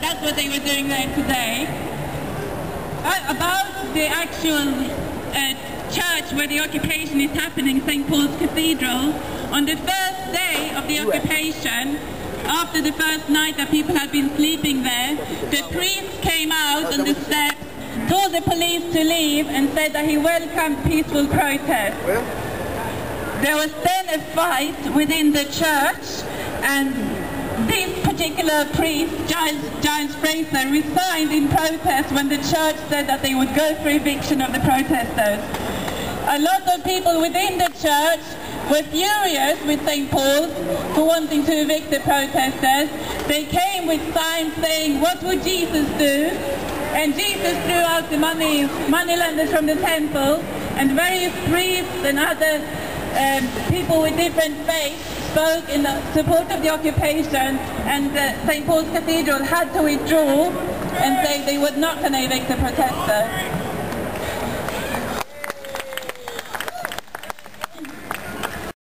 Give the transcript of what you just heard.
that's what they were doing there today. About the actual church where the occupation is happening, St. Paul's Cathedral, on the first day of the occupation, after the first night that people had been sleeping there, the priest came out on the steps, told the police to leave and said that he welcomed peaceful protest. There was then a fight within the church, and this particular priest, Giles Fraser, resigned in protest when the church said that they would go for eviction of the protesters. A lot of people within the church were furious with St. Paul's for wanting to evict the protesters. They came with signs saying, "What would Jesus do?" And Jesus threw out the moneylenders from the temple, and various priests and other people with different faiths spoke in support of the occupation, and St. Paul's Cathedral had to withdraw and say they were not going to evict the protesters.